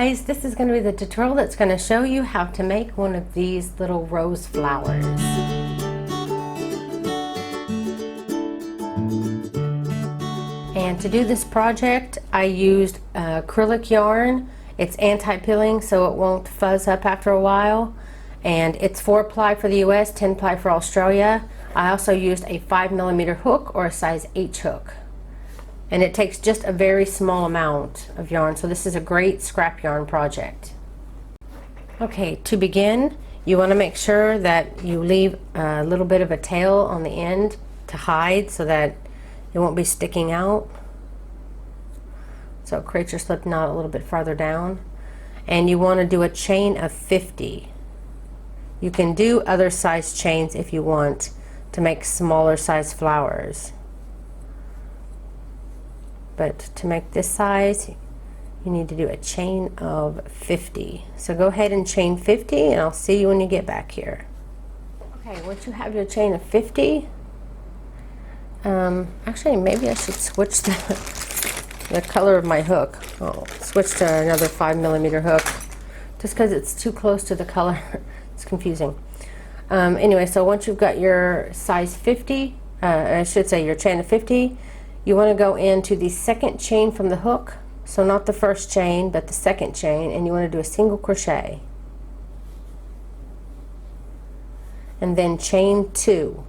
guys, this is going to be the tutorial that's going to show you how to make one of these little rose flowers. And to do this project I used acrylic yarn. It's anti-pilling so it won't fuzz up after a while, and it's 4-ply for the US, 10-ply for Australia. I also used a 5mm hook or a size H hook. And it takes just a very small amount of yarn, so this is a great scrap yarn project. Okay, to begin, you want to make sure that you leave a little bit of a tail on the end to hide so that it won't be sticking out. So create your slip knot a little bit farther down. And you want to do a chain of 50. You can do other size chains if you want to make smaller size flowers. But to make this size, you need to do a chain of 50. So go ahead and chain 50, and I'll see you when you get back here. Okay, once you have your chain of 50, actually maybe I should switch the color of my hook. I'll switch to another 5mm hook, just because it's too close to the color. It's confusing. Anyway, so once you've got your size 50, I should say your chain of 50, you want to go into the second chain from the hook, so not the first chain but the second chain, and you want to do a single crochet and then chain 2.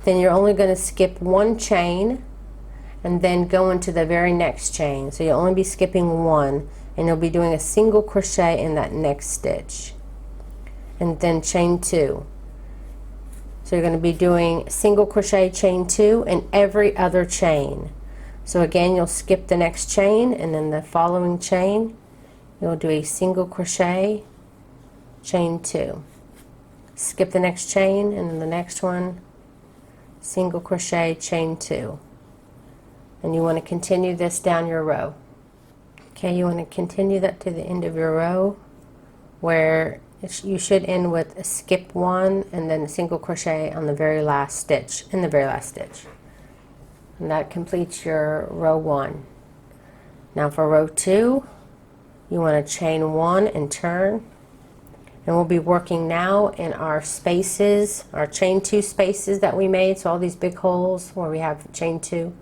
Then you're only going to skip one chain and then go into the very next chain, so you'll only be skipping one, and you'll be doing a single crochet in that next stitch and then chain 2. So you're going to be doing single crochet, chain 2 in every other chain. So again, you'll skip the next chain, and then the following chain you'll do a single crochet, chain 2. Skip the next chain, and then the next one, single crochet, chain 2. And you want to continue this down your row. Okay, you want to continue that to the end of your row, where you should end with a skip 1 and then a single crochet on the very last stitch, in the very last stitch. And that completes your row 1. Now for row 2, you want to chain 1 and turn. And we'll be working now in our spaces, our chain 2 spaces that we made. So all these big holes where we have chain 2,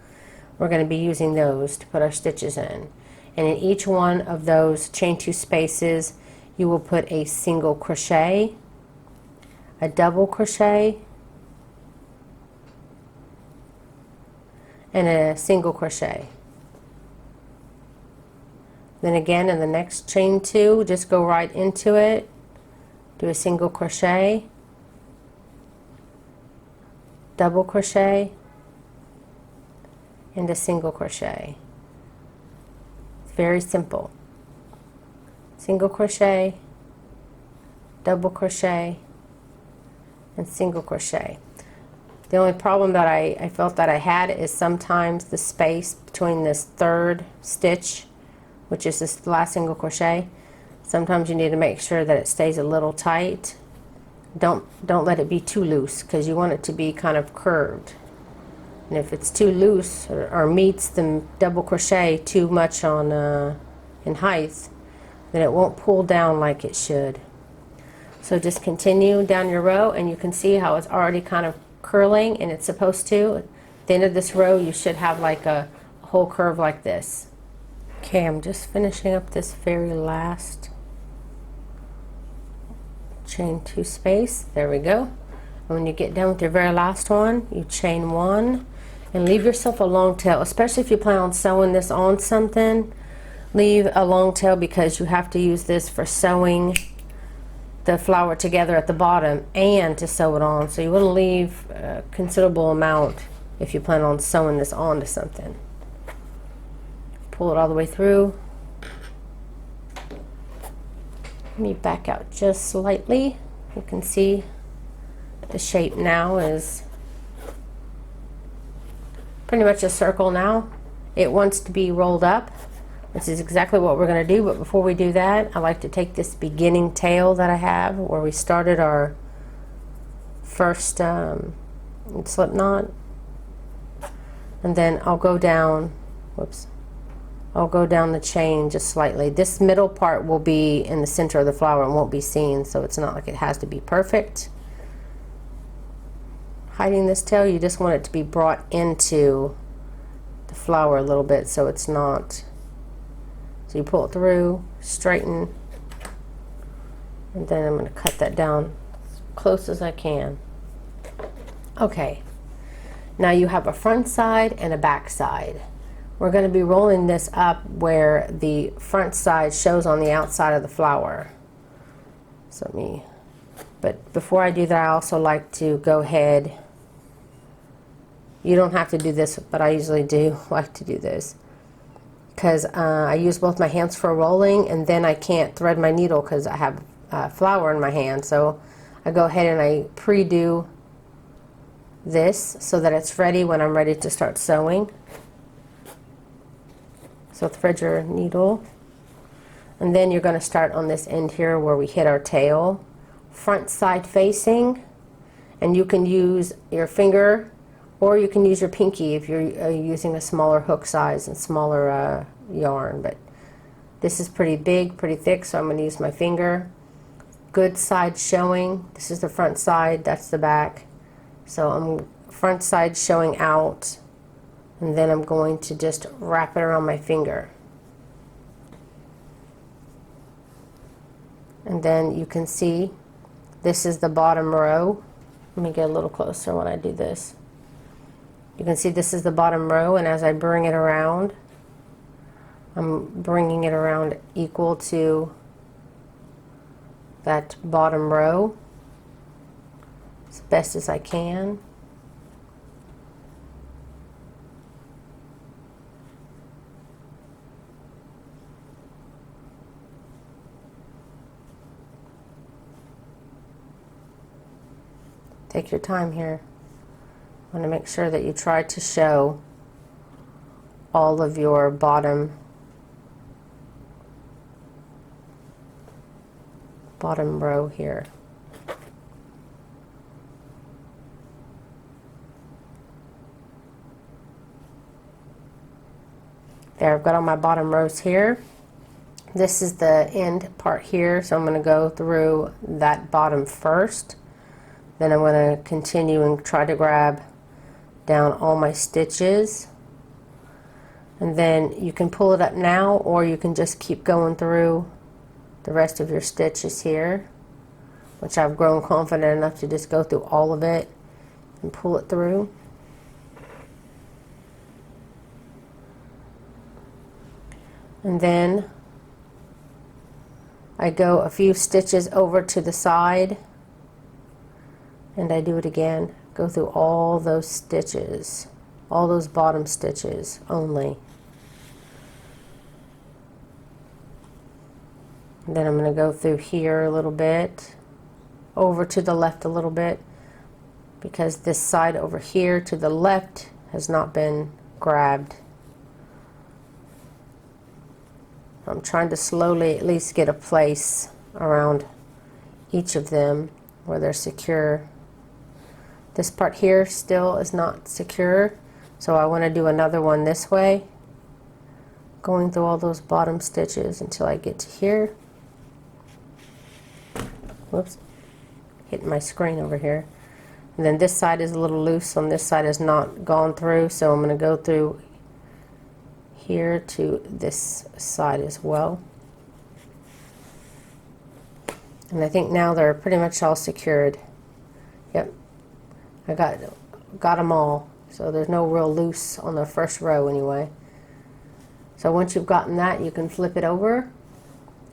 we're going to be using those to put our stitches in. And in each one of those chain 2 spaces, you will put a single crochet, a double crochet, and a single crochet. Then again in the next chain 2, just go right into it, do a single crochet, double crochet, and a single crochet. It's very simple. Single crochet, double crochet, and single crochet. The only problem that I felt that I had is sometimes the space between this third stitch, which is this last single crochet, sometimes you need to make sure that it stays a little tight. Don't let it be too loose, because you want it to be kind of curved. And if it's too loose or meets the double crochet too much on in height, then it won't pull down like it should. So just continue down your row, and you can see how it's already kind of curling, and it's supposed to. At the end of this row you should have like a whole curve like this. Okay, I'm just finishing up this very last chain 2 space. There we go. And when you get done with your very last one, you chain 1 and leave yourself a long tail, especially if you plan on sewing this on something. Leave a long tail, because you have to use this for sewing the flower together at the bottom and to sew it on. So you want to leave a considerable amount if you plan on sewing this onto something. Pull it all the way through. Let me back out just slightly. You can see the shape now is pretty much a circle now. It wants to be rolled up. This is exactly what we're going to do, but before we do that, I like to take this beginning tail that I have where we started our first slip knot, and then I'll go down, whoops, I'll go down the chain just slightly. This middle part will be in the center of the flower and won't be seen, so it's not like it has to be perfect. Hiding this tail, you just want it to be brought into the flower a little bit so it's not. So you pull it through, straighten, and then I'm going to cut that down as close as I can. Okay, now you have a front side and a back side. We're going to be rolling this up where the front side shows on the outside of the flower. So but before I do that, I also like to go ahead. You don't have to do this, but I usually do like to do this because I use both my hands for rolling, and then I can't thread my needle because I have flour in my hand. So I go ahead and I pre-do this so that it's ready when I'm ready to start sewing. So thread your needle, and then you're going to start on this end here where we hit our tail, front side facing, and you can use your finger or you can use your pinky if you're using a smaller hook size and smaller yarn, but this is pretty big, pretty thick, so I'm going to use my finger. Good side showing. This is the front side, that's the back. So I'm front side showing out, and then I'm going to just wrap it around my finger. And then you can see this is the bottom row. Let me get a little closer when I do this. You can see this is the bottom row, and as I bring it around, I'm bringing it around equal to that bottom row as best as I can. Take your time here. I want to make sure that you try to show all of your bottom row here. There, I've got all my bottom rows here. This is the end part here, so I'm going to go through that bottom first. Then I'm going to continue and try to grab down all my stitches. And then you can pull it up now, or you can just keep going through the rest of your stitches here, which I've grown confident enough to just go through all of it and pull it through. And then I go a few stitches over to the side, and I do it again. Go through all those stitches, all those bottom stitches only. And then I'm going to go through here a little bit, over to the left a little bit, because this side over here to the left has not been grabbed. I'm trying to slowly at least get a place around each of them where they're secure. This part here still is not secure, so I want to do another one this way, going through all those bottom stitches until I get to here. Whoops, hitting my screen over here. And then this side is a little loose on this side, has not gone through, so I'm going to go through here to this side as well. And I think now they're pretty much all secured. Yep, I got them all, so there's no real loose on the first row anyway. So once you've gotten that, you can flip it over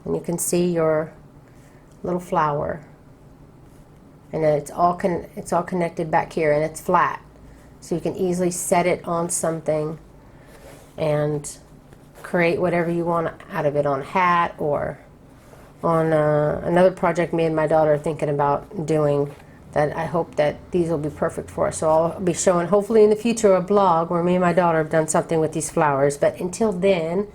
and you can see your little flower, and it's all connected back here, and it's flat, so you can easily set it on something and create whatever you want out of it, on a hat or on another project me and my daughter are thinking about doing, that I hope that these will be perfect for us. So I'll be showing hopefully in the future a blog where me and my daughter have done something with these flowers. But until then,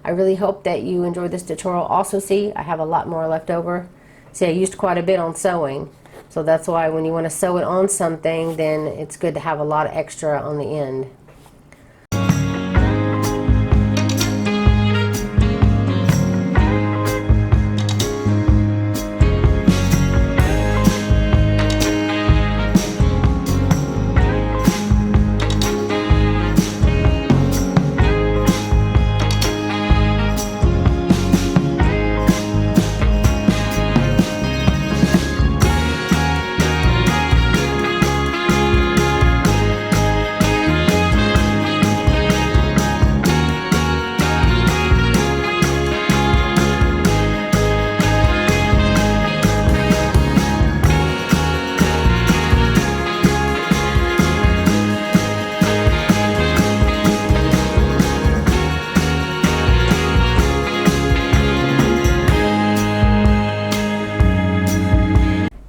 I really hope that you enjoyed this tutorial. Also, see, I have a lot more left over. See, I used quite a bit on sewing, so that's why when you want to sew it on something, then it's good to have a lot of extra on the end.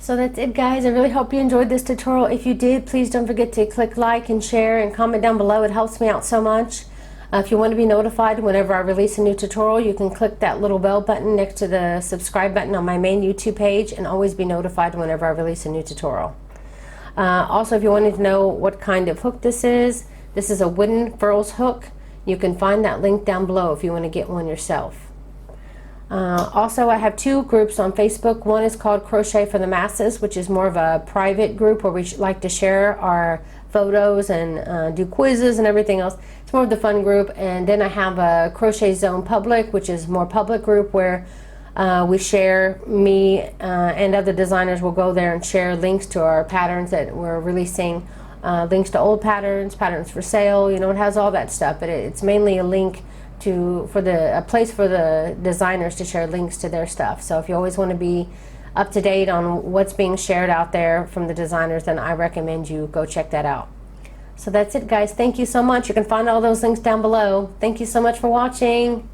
So that's it, guys. I really hope you enjoyed this tutorial. If you did, please don't forget to click like and share and comment down below. It helps me out so much. If you want to be notified whenever I release a new tutorial, you can click that little bell button next to the subscribe button on my main YouTube page and always be notified whenever I release a new tutorial. Also, if you wanted to know what kind of hook this is a wooden furls hook. You can find that link down below if you want to get one yourself. Also, I have two groups on Facebook. One is called Crochet for the Masses, which is more of a private group where we like to share our photos and do quizzes and everything else. It's more of the fun group. And then I have a Crochet Zone Public, which is more public group where we share, me and other designers will go there and share links to our patterns that we're releasing, links to old patterns, patterns for sale, you know, it has all that stuff, but it's mainly a link a place for the designers to share links to their stuff. So if you always want to be up to date on what's being shared out there from the designers, then I recommend you go check that out. So that's it, guys. Thank you so much. You can find all those links down below. Thank you so much for watching.